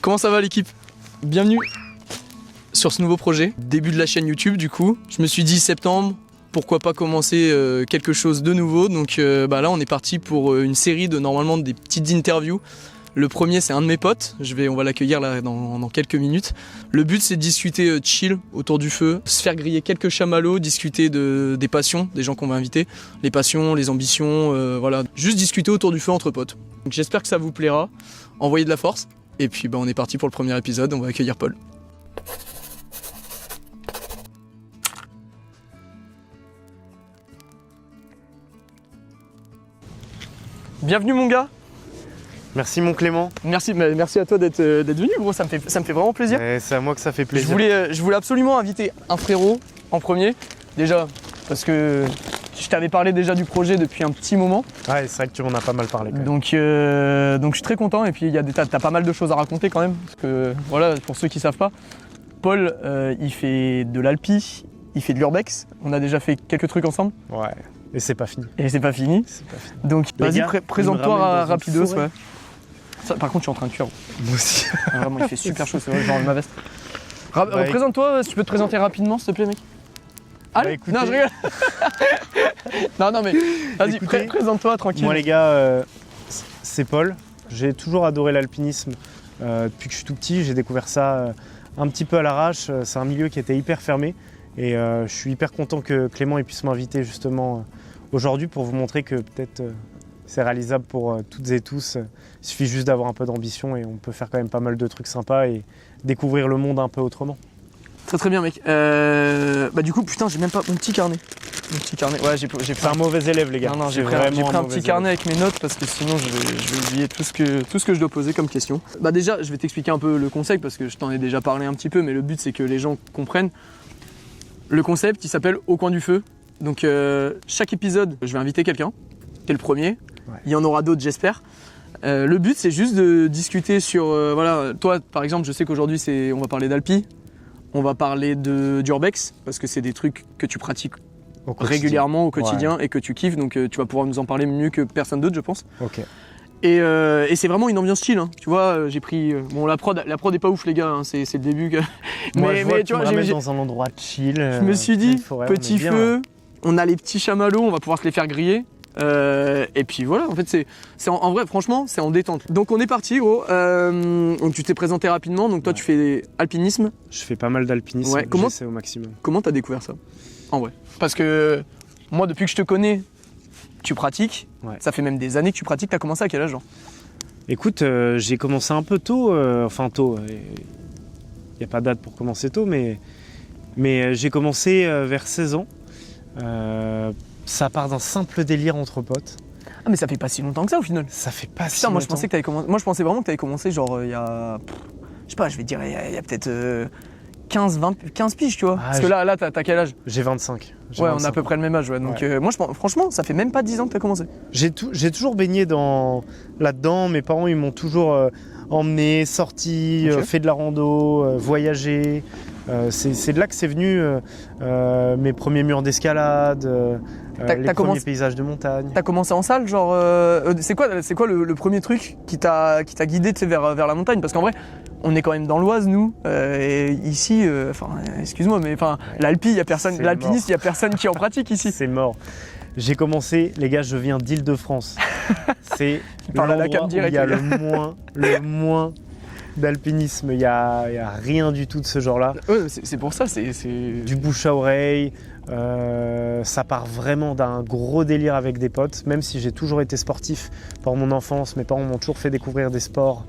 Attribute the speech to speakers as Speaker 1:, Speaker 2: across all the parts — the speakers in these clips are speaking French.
Speaker 1: Comment ça va l'équipe? Bienvenue sur ce nouveau projet, début de la chaîne YouTube du coup. Je me suis dit septembre, pourquoi pas commencer quelque chose de nouveau. Donc là on est parti pour une série de normalement des petites interviews. Le premier c'est un de mes potes, on va l'accueillir là dans quelques minutes. Le but c'est de discuter chill autour du feu, se faire griller quelques chamallows, discuter des passions des gens qu'on va inviter, les passions, les ambitions, voilà. Juste discuter autour du feu entre potes. Donc j'espère que ça vous plaira, envoyez de la force. Et puis on est parti pour le premier épisode, on va accueillir Paul. Bienvenue mon gars.
Speaker 2: Merci mon Clément.
Speaker 1: Merci à toi d'être venu gros, ça me fait vraiment plaisir.
Speaker 2: C'est à moi que ça fait plaisir.
Speaker 1: Je voulais absolument inviter un frérot en premier, déjà parce que je t'avais parlé déjà du projet depuis un petit moment.
Speaker 2: Ouais, c'est vrai que tu m'en as pas mal parlé quand même.
Speaker 1: Donc je suis très content et puis t'as pas mal de choses à raconter quand même. Parce que voilà, pour ceux qui savent pas, Paul il fait de l'alpi, il fait de l'urbex. On a déjà fait quelques trucs ensemble.
Speaker 2: Ouais, et c'est pas fini.
Speaker 1: Donc vas-y, présente-toi rapidos. Ouais. Ça, par contre, je suis en train de cuire.
Speaker 2: Moi aussi.
Speaker 1: Vraiment, il fait super chaud, c'est vrai, genre ma veste. Présente-toi, si tu peux te présenter rapidement, s'il te plaît, mec. Allez,
Speaker 2: écoutez...
Speaker 1: non, je rigole. non, mais vas-y, présente-toi tranquille.
Speaker 2: Moi, les gars, c'est Paul. J'ai toujours adoré l'alpinisme depuis que je suis tout petit. J'ai découvert ça un petit peu à l'arrache. C'est un milieu qui était hyper fermé. Et je suis hyper content que Clément puisse m'inviter justement aujourd'hui pour vous montrer que peut-être c'est réalisable pour toutes et tous. Il suffit juste d'avoir un peu d'ambition et on peut faire quand même pas mal de trucs sympas et découvrir le monde un peu autrement.
Speaker 1: Très bien mec. Du coup putain j'ai même pas mon petit carnet. Ouais j'ai pris
Speaker 2: un mauvais élève les gars.
Speaker 1: Non j'ai pris un petit carnet avec mes notes parce que sinon je vais oublier tout ce que je dois poser comme question. Déjà je vais t'expliquer un peu le concept parce que je t'en ai déjà parlé un petit peu mais le but c'est que les gens comprennent. Le concept il s'appelle Au coin du feu. Donc chaque épisode je vais inviter quelqu'un. T'es le premier. Ouais. Il y en aura d'autres j'espère. Le but c'est juste de discuter sur voilà, toi par exemple je sais qu'aujourd'hui on va parler d'alpi, on va parler d'urbex parce que c'est des trucs que tu pratiques régulièrement au quotidien et que tu kiffes donc tu vas pouvoir nous en parler mieux que personne d'autre je pense.
Speaker 2: Ok.
Speaker 1: Et c'est vraiment une ambiance chill, hein. Tu vois, j'ai pris bon la prod est pas ouf les gars, hein. C'est le début que...
Speaker 2: Moi, mais tu vois j'ai dans un endroit chill.
Speaker 1: Je me suis dit petit feu, on a les petits chamallows, on va pouvoir se les faire griller. Et puis voilà, en fait c'est en vrai franchement c'est en détente. Donc on est parti gros, donc tu t'es présenté rapidement, donc toi tu fais alpinisme.
Speaker 2: Je fais pas mal d'alpinisme,
Speaker 1: ouais,
Speaker 2: j'essaie au maximum.
Speaker 1: Comment t'as découvert ça en vrai? Parce que moi depuis que je te connais, tu pratiques, ça fait même des années que tu pratiques, t'as commencé à quel âge genre?
Speaker 2: Écoute, j'ai commencé un peu tôt, tôt, il n'y a pas de date pour commencer tôt, mais j'ai commencé vers 16 ans. Ça part d'un simple délire entre potes.
Speaker 1: Ah mais ça fait pas si longtemps que ça au final.
Speaker 2: Ça fait pas si
Speaker 1: longtemps.
Speaker 2: Moi
Speaker 1: je pensais vraiment que t'avais commencé genre il y a... Je sais pas, je vais dire il y a peut-être 15 piges tu vois. Parce que là t'as quel âge?
Speaker 2: J'ai 25.
Speaker 1: Ouais, on a à peu près le même âge, ouais. Donc moi franchement ça fait même pas 10 ans que t'as commencé.
Speaker 2: J'ai toujours baigné là-dedans, mes parents ils m'ont toujours emmené, sorti, fait de la rando, voyagé. C'est de là que c'est venu mes premiers murs d'escalade, les premiers paysages de montagne.
Speaker 1: T'as commencé en salle, genre c'est quoi le premier truc qui t'a guidé vers la montagne? Parce qu'en vrai, on est quand même dans l'Oise nous, et ici, excuse-moi, mais l'alpi, l'alpiniste, il y a personne qui en pratique ici.
Speaker 2: C'est mort. J'ai commencé, les gars, je viens d'Île-de-France. C'est l'endroit où il y a le moins d'alpinisme, il y a rien du tout de ce genre-là.
Speaker 1: Ouais, c'est pour ça, c'est...
Speaker 2: Du bouche à oreille, ça part vraiment d'un gros délire avec des potes, même si j'ai toujours été sportif pendant mon enfance, mes parents m'ont toujours fait découvrir des sports.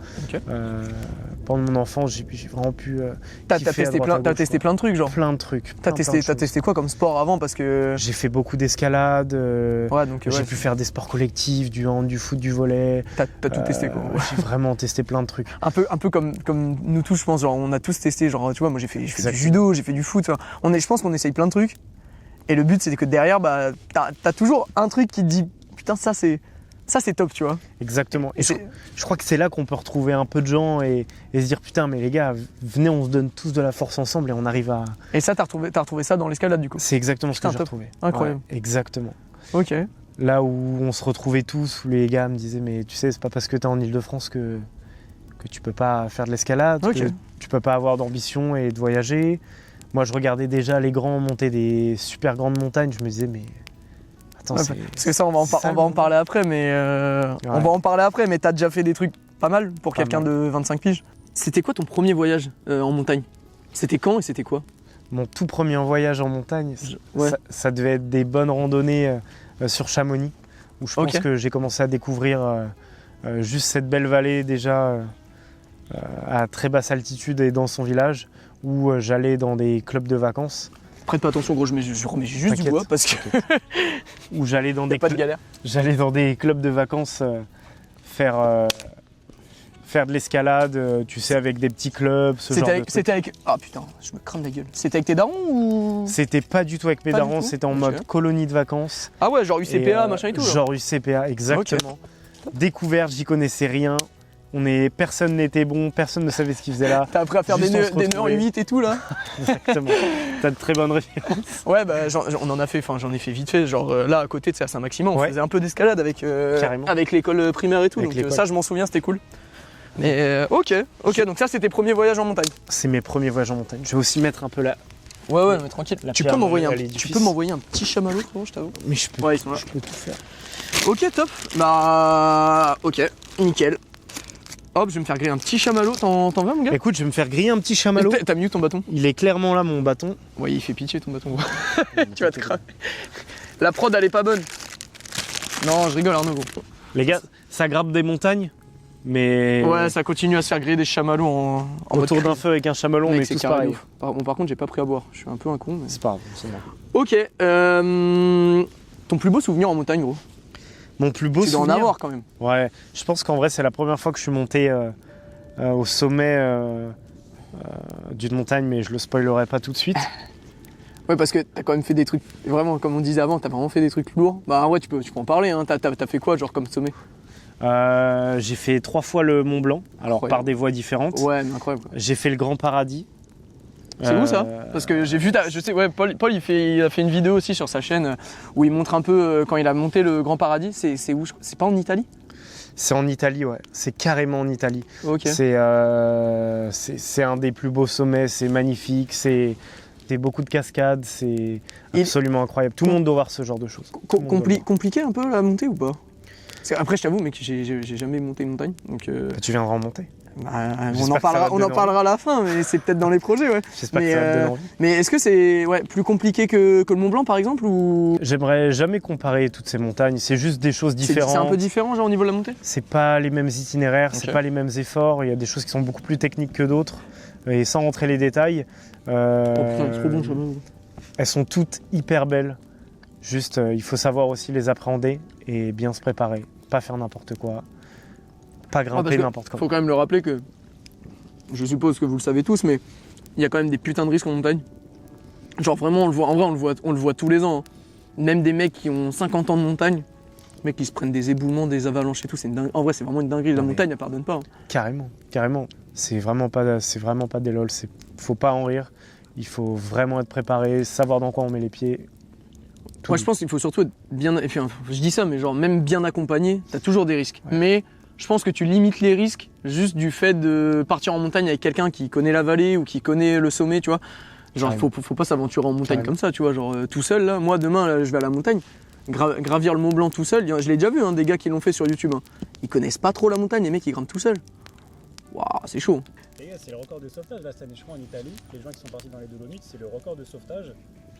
Speaker 2: Pendant mon enfance, j'ai vraiment pu
Speaker 1: T'as testé plein de trucs, genre?
Speaker 2: Plein de trucs.
Speaker 1: T'as testé quoi comme sport avant? Parce que... J'ai
Speaker 2: fait beaucoup d'escalade, j'ai pu faire des sports collectifs, du hand, du foot, du volley.
Speaker 1: T'as tout testé quoi?
Speaker 2: J'ai vraiment testé plein de trucs.
Speaker 1: Un peu comme nous tous, je pense, genre on a tous testé, genre tu vois, moi j'ai fait du judo, j'ai fait du foot, je pense qu'on essaye plein de trucs. Et le but c'est que derrière, t'as toujours un truc qui te dit putain ça c'est top, tu vois.
Speaker 2: Exactement. Et je crois que c'est là qu'on peut retrouver un peu de gens et se dire putain mais les gars, venez on se donne tous de la force ensemble et on arrive à...
Speaker 1: Et ça t'as retrouvé ça dans l'escalade du coup?
Speaker 2: C'est exactement ce que j'ai retrouvé.
Speaker 1: Incroyable.
Speaker 2: Ouais, exactement.
Speaker 1: Ok.
Speaker 2: Là où on se retrouvait tous, où les gars me disaient mais tu sais c'est pas parce que t'es en Île-de-France que que tu peux pas faire de l'escalade,
Speaker 1: Ok.
Speaker 2: que tu peux pas avoir d'ambition et de voyager. Moi, je regardais déjà les grands monter des super grandes montagnes. Je me disais, mais attends,
Speaker 1: Ouais,
Speaker 2: c'est...
Speaker 1: parce que ça, on va en parler après, mais on va en parler après. Mais t'as déjà fait des trucs pas mal pour
Speaker 2: Pas
Speaker 1: quelqu'un
Speaker 2: mal.
Speaker 1: de 25 piges. C'était quoi ton premier voyage en montagne? C'était quand et c'était quoi?
Speaker 2: Mon tout premier voyage en montagne,
Speaker 1: Ouais.
Speaker 2: ça devait être des bonnes randonnées sur Chamonix, où je pense
Speaker 1: Ok.
Speaker 2: que j'ai commencé à découvrir juste cette belle vallée déjà à très basse altitude et dans son village, où j'allais dans des clubs de vacances,
Speaker 1: Prête pas attention, gros, je remets juste du
Speaker 2: T'inquiète.
Speaker 1: bois parce que
Speaker 2: où j'allais dans
Speaker 1: y a
Speaker 2: des
Speaker 1: pas de galère.
Speaker 2: j'allais dans des clubs de vacances faire de l'escalade, tu sais, avec des petits clubs, ce genre de trucs.
Speaker 1: C'était avec. Ah putain, je me crame la gueule. C'était avec tes darons ou.
Speaker 2: C'était pas du tout avec mes
Speaker 1: Pas du
Speaker 2: darons,
Speaker 1: tout.
Speaker 2: c'était en
Speaker 1: Ok.
Speaker 2: mode colonie de vacances.
Speaker 1: Ah ouais, genre UCPA,
Speaker 2: Et,
Speaker 1: machin et tout. Genre.
Speaker 2: Genre UCPA, exactement. Découverte, j'y connaissais rien. Personne n'était bon, personne ne savait ce qu'il faisait là.
Speaker 1: T'as appris à faire
Speaker 2: Juste, on se
Speaker 1: des nœuds en
Speaker 2: retrouvait.
Speaker 1: 8 et tout là.
Speaker 2: Exactement. T'as de très bonnes références.
Speaker 1: Ouais, bah on en a fait, enfin j'en ai fait vite fait. Genre là à côté, tu sais, à Saint-Maximin, on
Speaker 2: Ouais.
Speaker 1: faisait un peu d'escalade
Speaker 2: Carrément.
Speaker 1: avec l'école primaire et tout.
Speaker 2: Avec
Speaker 1: Donc
Speaker 2: l'école.
Speaker 1: ça, je m'en souviens, c'était cool. Mais ok, donc ça c'était premier voyage en montagne.
Speaker 2: C'est mes premiers voyages en montagne. Je vais aussi mettre un peu là.
Speaker 1: Ouais, mais tranquille.
Speaker 2: La
Speaker 1: Tu
Speaker 2: pierre
Speaker 1: peux m'envoyer
Speaker 2: à
Speaker 1: un
Speaker 2: l'édifice.
Speaker 1: petit chamallow, frérot, je t'avoue.
Speaker 2: Mais je peux,
Speaker 1: Ouais, ils sont là.
Speaker 2: je peux tout faire.
Speaker 1: Ok, top. Bah, ok, nickel. Hop, je vais me faire griller un petit chamallow. T'en veux, mon gars?
Speaker 2: Écoute, je vais me faire griller un petit chamallow.
Speaker 1: T'as mis où ton bâton?
Speaker 2: Il est clairement là, mon bâton.
Speaker 1: Ouais, il fait pitié ton bâton. Tu vas te cramer. La prod, elle est pas bonne. Non, je rigole, Arnaud, gros.
Speaker 2: Les gars, ça grimpe des montagnes, mais
Speaker 1: Ouais, ça continue à se faire griller des chamallows en mode
Speaker 2: autour d'un
Speaker 1: crise.
Speaker 2: feu avec un chamallow,
Speaker 1: Mec,
Speaker 2: mais
Speaker 1: c'est
Speaker 2: tous
Speaker 1: carré de
Speaker 2: pareil.
Speaker 1: ouf. Par contre, j'ai pas pris à boire. Je suis un peu un con. Mais...
Speaker 2: C'est pas grave, c'est bon.
Speaker 1: Ok, ton plus beau souvenir en montagne, gros?
Speaker 2: Mon plus beau
Speaker 1: Tu dois en
Speaker 2: souvenir.
Speaker 1: avoir quand même.
Speaker 2: Ouais, je pense qu'en vrai, c'est la première fois que je suis monté au sommet d'une montagne, mais je le spoilerai pas tout de suite.
Speaker 1: Ouais, parce que t'as quand même fait des trucs, vraiment, comme on disait avant, t'as vraiment fait des trucs lourds. Bah ouais, tu peux en parler, hein. T'as fait quoi, genre, comme sommet?
Speaker 2: J'ai fait 3 fois le Mont Blanc, alors
Speaker 1: Incroyable.
Speaker 2: par des voies différentes.
Speaker 1: Ouais, mais incroyable.
Speaker 2: J'ai fait le Grand Paradis.
Speaker 1: C'est où ça? Parce que j'ai vu, je sais, ouais, Paul il a fait une vidéo aussi sur sa chaîne où il montre un peu quand il a monté le Grand Paradis. C'est où? C'est pas en Italie?
Speaker 2: C'est en Italie, ouais. C'est carrément en Italie.
Speaker 1: Ok.
Speaker 2: C'est un des plus beaux sommets, c'est magnifique, c'est beaucoup de cascades, c'est
Speaker 1: Il-
Speaker 2: absolument incroyable. Tout le monde doit voir ce genre de choses. Tout le monde doit voir.
Speaker 1: Compliqué un peu la montée ou pas? Parce que après, je t'avoue, mec, j'ai jamais monté une montagne. Donc,
Speaker 2: Bah, tu viendras en monter.
Speaker 1: bah,
Speaker 2: J'espère que ça va te
Speaker 1: on en
Speaker 2: donner
Speaker 1: parlera à la fin, mais c'est peut-être dans les projets, ouais.
Speaker 2: J'espère
Speaker 1: Mais,
Speaker 2: que ça va te donner envie.
Speaker 1: Mais est-ce que c'est plus compliqué que le Mont Blanc, par exemple, ou
Speaker 2: J'aimerais jamais comparer toutes ces montagnes, c'est juste des choses
Speaker 1: c'est un
Speaker 2: différentes.
Speaker 1: peu différent, genre, au niveau de la montée?
Speaker 2: C'est pas les mêmes itinéraires, c'est
Speaker 1: Ok.
Speaker 2: pas les mêmes efforts, il y a des choses qui sont beaucoup plus techniques que d'autres. Et sans rentrer les détails,
Speaker 1: Oh putain, trop bon, ça va.
Speaker 2: elles sont toutes hyper belles. Juste, il faut savoir aussi les appréhender et bien se préparer. Pas faire n'importe quoi. Pas
Speaker 1: parce
Speaker 2: grimper
Speaker 1: que
Speaker 2: n'importe comment.
Speaker 1: Faut quand même le rappeler que, je suppose que vous le savez tous, mais il y a quand même des putains de risques en montagne. Genre vraiment, on le voit, en vrai, on le voit tous les ans. Hein. Même des mecs qui ont 50 ans de montagne, mecs qui se prennent des éboulements, des avalanches et tout, c'est une dingue. En vrai, c'est vraiment une dinguerie. La
Speaker 2: Non, mais-
Speaker 1: montagne, elle pardonne pas. Hein.
Speaker 2: Carrément, carrément. C'est vraiment pas des lol. Faut pas en rire. Il faut vraiment être préparé, savoir dans quoi on met les pieds. Tout.
Speaker 1: Moi, je pense qu'il faut surtout être bien. Et puis, je dis ça, mais genre, même bien accompagné, t'as toujours des risques.
Speaker 2: Ouais.
Speaker 1: Mais je pense que tu limites les risques juste du fait de partir en montagne avec quelqu'un qui connaît la vallée ou qui connaît le sommet, tu vois. Genre,
Speaker 2: Carrément.
Speaker 1: faut pas s'aventurer en montagne
Speaker 2: Carrément.
Speaker 1: comme ça, tu vois. Genre, tout seul, là, moi, demain, là, je vais à la montagne. Gravir le Mont Blanc tout seul, je l'ai déjà vu, hein, des gars qui l'ont fait sur YouTube. Hein. Ils connaissent pas trop la montagne, les mecs, ils grimpent tout seuls. Waouh, c'est chaud.
Speaker 3: Les gars, c'est le record de sauvetage là cette année, je crois, en Italie. Les gens qui sont partis dans les Dolomites, c'est le record de sauvetage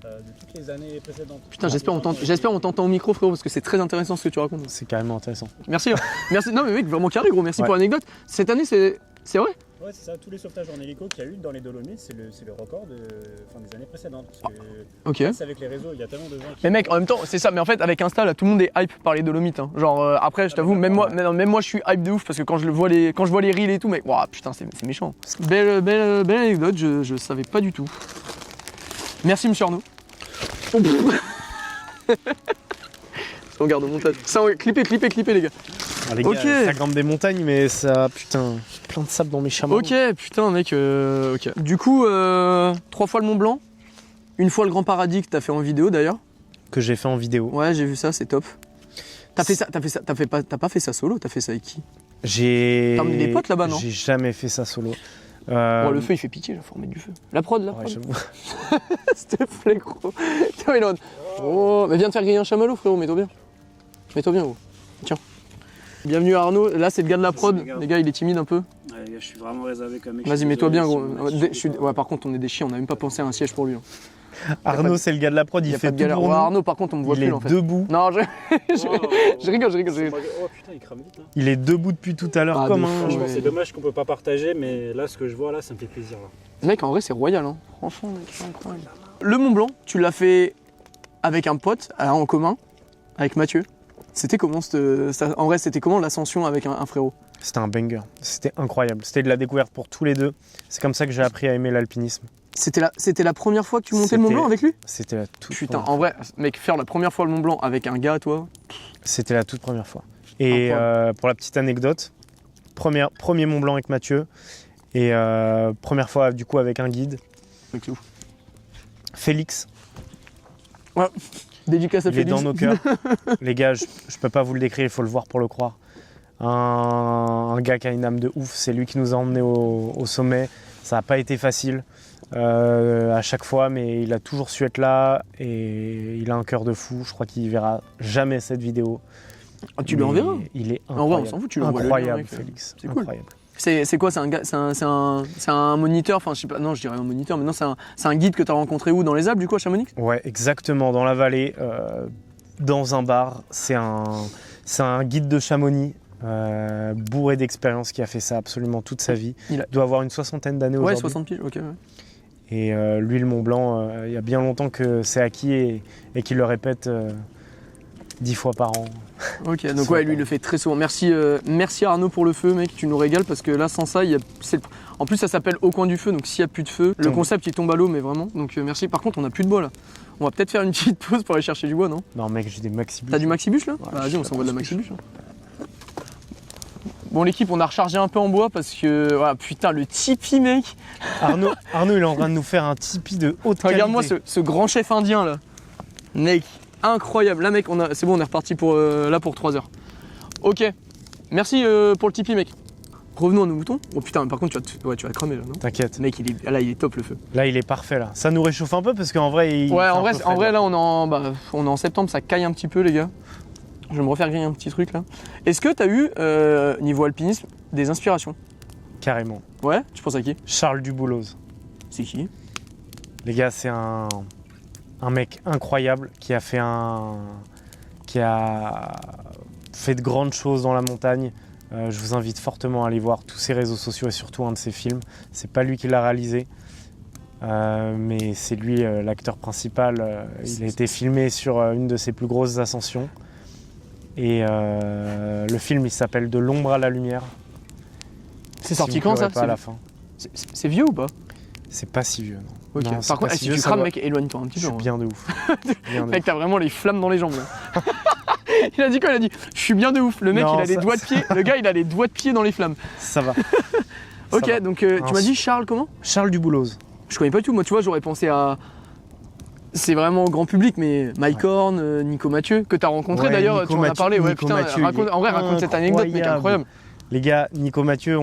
Speaker 3: de toutes les années précédentes.
Speaker 1: Putain, j'espère on t'entend au micro, frérot, parce que c'est très intéressant ce que tu racontes.
Speaker 2: C'est carrément intéressant.
Speaker 1: Merci. Merci. Non, mais mec, vraiment carré, gros. Merci
Speaker 2: Ouais.
Speaker 1: pour l'anecdote. Cette année, c'est vrai?
Speaker 3: Ouais, c'est ça, tous les sauvetages en hélico qu'il y a eu dans les Dolomites, c'est le record des années précédentes. Parce que
Speaker 1: Ok.
Speaker 3: c'est avec les réseaux, il y a tellement de gens qui.
Speaker 1: Mais mec, en même temps, c'est ça. Mais en fait, avec Insta, là, tout le monde est hype par les Dolomites. Hein. Genre, après, je t'avoue, même moi, je suis hype de ouf parce que quand je vois les reels et tout, mec, waouh, putain, c'est méchant. Belle anecdote. Je savais pas du tout. Merci, monsieur Arnaud. On garde au montage. Ça, clippez, les gars.
Speaker 2: Ah, les gars,
Speaker 1: Ok.
Speaker 2: ça grimpe des montagnes, mais ça, putain, j'ai plein de sable dans mes chameaux.
Speaker 1: Ok, putain, mec. Ok. Du coup, 3 fois le Mont Blanc, une fois le Grand Paradis que t'as fait en vidéo d'ailleurs.
Speaker 2: Que j'ai fait en vidéo.
Speaker 1: Ouais, j'ai vu ça, c'est top. T'as pas fait ça solo, t'as fait ça avec qui?
Speaker 2: T'as
Speaker 1: emmené des potes là-bas, non?
Speaker 2: J'ai jamais fait ça solo.
Speaker 1: Oh, le feu il fait pitié, là, faut remettre du feu. La prod là,
Speaker 2: Ouais,
Speaker 1: prod.
Speaker 2: j'avoue.
Speaker 1: S'il te plaît, gros. Tiens, il est en mode, oh, mais viens de faire griller un chamallow, frérot, mets-toi bien. Mets-toi bien, gros. Tiens. Bienvenue Arnaud, là c'est le gars de la prod. Les gars, il est timide un peu.
Speaker 4: Ouais, les gars, je suis vraiment réservé comme mec.
Speaker 1: Vas-y, mets-toi bien, gros. Ouais, par contre, on est des chiens, on a même pas pensé à un siège pour lui. Hein.
Speaker 2: Arnaud, c'est le gars de la prod,
Speaker 1: Y
Speaker 2: il
Speaker 1: a
Speaker 2: fait
Speaker 1: pas de
Speaker 2: tout
Speaker 1: galère.
Speaker 2: pour
Speaker 1: Ouais,
Speaker 2: nous.
Speaker 1: Arnaud, par contre, on me voit
Speaker 2: Il
Speaker 1: plus
Speaker 2: est
Speaker 1: là, en fait.
Speaker 2: debout.
Speaker 1: Non, je rigole.
Speaker 4: Oh putain, il crame vite. Hein.
Speaker 2: Il est debout depuis tout à l'heure
Speaker 1: Ah,
Speaker 2: comme
Speaker 1: de
Speaker 2: un...
Speaker 1: fou,
Speaker 4: Franchement,
Speaker 1: ouais.
Speaker 4: c'est dommage qu'on peut pas partager, mais là, ce que je vois là, ça me fait plaisir. Là.
Speaker 1: Mec, en vrai, c'est royal, hein. Franchement, mec, c'est incroyable. Le Mont Blanc, tu l'as fait avec un pote, en commun, avec Mathieu. C'était comment, en vrai, c'était comment l'ascension avec un frérot?
Speaker 2: C'était un banger, c'était incroyable. C'était de la découverte pour tous les deux. C'est comme ça que j'ai appris à aimer l'alpinisme.
Speaker 1: C'était la première fois que tu montais le Mont Blanc avec lui?
Speaker 2: C'était la toute
Speaker 1: Putain,
Speaker 2: première
Speaker 1: en vrai, mec, faire la première fois le Mont Blanc avec un gars, toi.
Speaker 2: C'était la toute première fois. Et pour la petite anecdote, premier Mont Blanc avec Mathieu et première fois du coup avec un guide,
Speaker 1: Mec, c'est ouf.
Speaker 2: Félix.
Speaker 1: Dédicace à
Speaker 2: Il est
Speaker 1: Félix.
Speaker 2: dans nos cœurs. Les gars, je peux pas vous le décrire, il faut le voir pour le croire. Un gars qui a une âme de ouf, c'est lui qui nous a emmenés au sommet. Ça n'a pas été facile à chaque fois, mais il a toujours su être là et il a un cœur de fou. Je crois qu'il verra jamais cette vidéo.
Speaker 1: Ah, tu lui enverras?
Speaker 2: Il est
Speaker 1: En vrai,
Speaker 2: incroyable.
Speaker 1: on s'en fout, tu lui envoies le lien,
Speaker 2: Incroyable,
Speaker 1: mec.
Speaker 2: Félix.
Speaker 1: C'est cool.
Speaker 2: Incroyable.
Speaker 1: C'est quoi? C'est un gars, c'est un moniteur, enfin je sais pas, non je dirais un moniteur, mais non c'est un guide que t'as rencontré où? Dans les Alpes du coup à Chamonix?
Speaker 2: Ouais, exactement, dans la vallée, dans un bar. C'est un guide de Chamonix, bourré d'expérience, qui a fait ça absolument toute sa vie. Il doit avoir une 60aine d'années
Speaker 1: Ouais,
Speaker 2: aujourd'hui.
Speaker 1: 60 piges, ok. Ouais.
Speaker 2: Et lui, le Mont Blanc, il y a bien longtemps que c'est acquis et qu'il le répète 10 fois par an.
Speaker 1: Ok, donc ouais, lui il le fait très souvent. Merci Arnaud pour le feu, mec, tu nous régales parce que là sans ça, en plus ça s'appelle Au coin du feu, donc s'il n'y a plus de feu, le concept il tombe à l'eau, mais vraiment. Donc merci. Par contre, on a plus de bois là. On va peut-être faire une petite pause pour aller chercher du bois, non?
Speaker 2: Non, mec, j'ai des maxi-bûches.
Speaker 1: T'as du maxi-bûche là?
Speaker 2: Ouais,
Speaker 1: Bah, vas-y, on s'envoie de la maxi-bûche. Hein. Bon, l'équipe, on a rechargé un peu en bois parce que. Ah, putain, le Tipeee, mec!
Speaker 2: Arnaud, il est en train de nous faire un Tipeee de haute qualité.
Speaker 1: Regarde-moi ce grand chef indien là. Mec, incroyable. Là, mec, c'est bon, on est reparti pour 3 heures. Ok, merci pour le Tipeee, mec. Revenons à nos moutons. Oh putain, par contre, tu vas cramer là, non?
Speaker 2: T'inquiète.
Speaker 1: Mec, il est top le feu.
Speaker 2: Là, il est parfait là. Ça nous réchauffe un peu parce qu'en vrai,
Speaker 1: Ouais, en vrai, là, on est en septembre, ça caille un petit peu, les gars. Je vais me refaire griller un petit truc là. Est-ce que t'as eu, niveau alpinisme, des inspirations?
Speaker 2: Carrément.
Speaker 1: Ouais? Tu penses à qui?
Speaker 2: Charles Dubouloz.
Speaker 1: C'est qui?
Speaker 2: Les gars, c'est un mec incroyable qui a fait de grandes choses dans la montagne. Je vous invite fortement à aller voir tous ses réseaux sociaux et surtout un de ses films. C'est pas lui qui l'a réalisé, mais c'est lui l'acteur principal. Il a été filmé sur une de ses plus grosses ascensions. Et le film, il s'appelle De l'ombre à la lumière.
Speaker 1: C'est sorti quand ça?
Speaker 2: Pas à la fin.
Speaker 1: C'est vieux ou pas?
Speaker 2: C'est pas si vieux, non.
Speaker 1: Ok.
Speaker 2: Non, c'est
Speaker 1: Par contre,
Speaker 2: pas
Speaker 1: si
Speaker 2: si vieux,
Speaker 1: tu
Speaker 2: ça
Speaker 1: crames,
Speaker 2: va.
Speaker 1: mec, éloigne-toi un petit
Speaker 2: Je
Speaker 1: peu.
Speaker 2: suis
Speaker 1: hein.
Speaker 2: bien de ouf. Bien de
Speaker 1: Mec,
Speaker 2: ouf.
Speaker 1: t'as vraiment les flammes dans les jambes là. Il a dit quoi? Il a dit je suis bien de ouf. Le mec,
Speaker 2: Non,
Speaker 1: il a les
Speaker 2: ça-
Speaker 1: doigts de pied. Le gars, il a les doigts de pied dans les flammes.
Speaker 2: Ça va.
Speaker 1: Ok,
Speaker 2: Ça va.
Speaker 1: donc tu m'as dit Charles comment?
Speaker 2: Charles Dubouloz.
Speaker 1: Je connais pas du tout. Moi, tu vois, j'aurais pensé à. C'est vraiment grand public, mais Mike Horn, Nico Mathieu, que t'as rencontré
Speaker 2: Ouais,
Speaker 1: d'ailleurs,
Speaker 2: Nico
Speaker 1: tu en as
Speaker 2: Mathieu-
Speaker 1: parlé. Ouais,
Speaker 2: Nico
Speaker 1: putain,
Speaker 2: Mathieu, il est
Speaker 1: en vrai, raconte cette anecdote, mec, incroyable.
Speaker 2: Les gars, Nico Mathieu,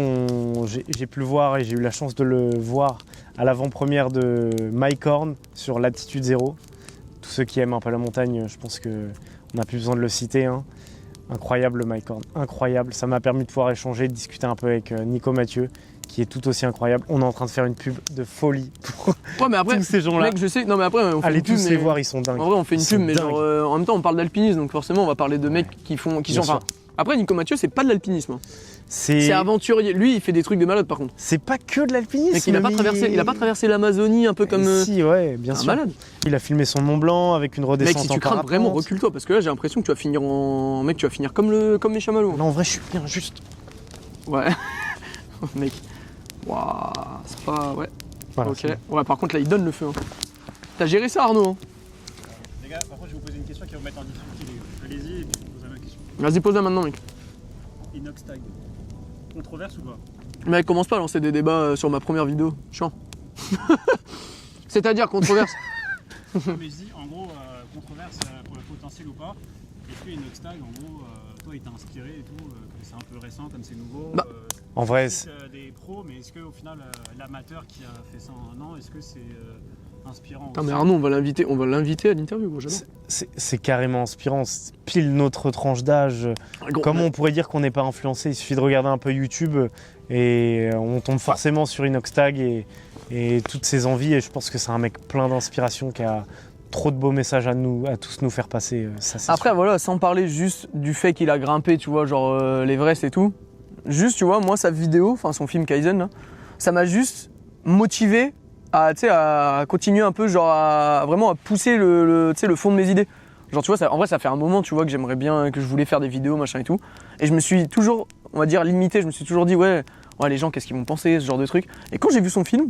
Speaker 2: j'ai pu le voir et j'ai eu la chance de le voir à l'avant-première de Mike Horn sur Latitude Zéro. Tous ceux qui aiment un peu la montagne, je pense qu'on n'a plus besoin de le citer. Hein. Incroyable Mike Horn, incroyable. Ça m'a permis de pouvoir échanger, de discuter un peu avec Nico Mathieu, qui est tout aussi incroyable. On est en train de faire une pub de folie pour
Speaker 1: Ouais, mais après,
Speaker 2: tous ces gens-là.
Speaker 1: mec, je sais. Non, mais après, on fait
Speaker 2: Allez
Speaker 1: une pub.
Speaker 2: tous
Speaker 1: mais-
Speaker 2: les voir, ils sont dingues.
Speaker 1: En vrai, on fait une
Speaker 2: Ils
Speaker 1: pub,
Speaker 2: sont
Speaker 1: mais
Speaker 2: dingues.
Speaker 1: genre, en même temps, on parle d'alpinisme, donc forcément, on va parler de mecs qui sont.
Speaker 2: Bien sûr.
Speaker 1: Enfin, après, Nico Mathieu, c'est pas de l'alpinisme. Hein. C'est
Speaker 2: C'est
Speaker 1: aventurier. Lui, il fait des trucs de malade, par contre.
Speaker 2: c'est pas que de l'alpinisme.
Speaker 1: Mec, il a pas traversé l'Amazonie un peu comme.
Speaker 2: Si, ouais, bien
Speaker 1: un
Speaker 2: sûr.
Speaker 1: malade.
Speaker 2: Il a filmé son Mont Blanc avec une
Speaker 1: Mec,
Speaker 2: redescente
Speaker 1: si
Speaker 2: en
Speaker 1: tu crames
Speaker 2: parapente.
Speaker 1: vraiment, recule-toi, parce que là, j'ai l'impression que tu vas finir en. Mec, tu vas finir comme les chamallows.
Speaker 2: Non, en vrai, je suis bien juste.
Speaker 1: Ouais. Mec. Waouh, c'est pas. Ouais.
Speaker 2: Voilà,
Speaker 1: Ok.
Speaker 2: c'est bon.
Speaker 1: Ouais, par contre, là, il donne le feu. Hein. T'as géré ça, Arnaud? Hein.
Speaker 4: Les gars, par contre, je vais vous poser une question qui va vous mettre en difficulté. Les gars. Allez-y et puis je vous poserai ma question.
Speaker 1: Vas-y, pose-la maintenant, mec.
Speaker 4: Inox Tag. Controverse ou pas?
Speaker 1: Mec, commence pas à lancer des débats sur ma première vidéo. Chiant. C'est-à-dire controverse.
Speaker 4: Mais je dis, en gros, controverse pour le potentiel ou pas. Est-ce que Inoxtag, en gros, toi, il t'a inspiré et tout, comme c'est un peu récent, comme c'est nouveau
Speaker 1: Bah,
Speaker 2: En vrai,
Speaker 4: c'est des pros, mais est-ce qu'au final, l'amateur qui a fait ça en un an, est-ce que c'est inspirant
Speaker 1: Putain,
Speaker 4: aussi
Speaker 1: mais Arnaud, on va l'inviter à l'interview, gros, j'adore.
Speaker 2: c'est carrément inspirant. C'est pile notre tranche d'âge.
Speaker 1: Gros,
Speaker 2: Comment on pourrait dire qu'on n'est pas influencé? Il suffit de regarder un peu YouTube et on tombe forcément sur Inoxtag et toutes ses envies. Et je pense que c'est un mec plein d'inspiration qui a trop de beaux messages à tous nous faire passer. Ça, c'est
Speaker 1: Après,
Speaker 2: sûr.
Speaker 1: voilà, sans parler juste du fait qu'il a grimpé, tu vois, genre l'Everest et tout. Juste, tu vois, moi, sa vidéo, enfin son film Kaizen, là, ça m'a juste motivé à continuer un peu, genre vraiment à pousser le fond de mes idées. Genre, tu vois, en vrai, ça fait un moment, tu vois, que j'aimerais bien, que je voulais faire des vidéos, machin et tout. Et je me suis toujours, on va dire, limité. Je me suis toujours dit, ouais, les gens, qu'est-ce qu'ils vont penser, ce genre de truc. Et quand j'ai vu son film,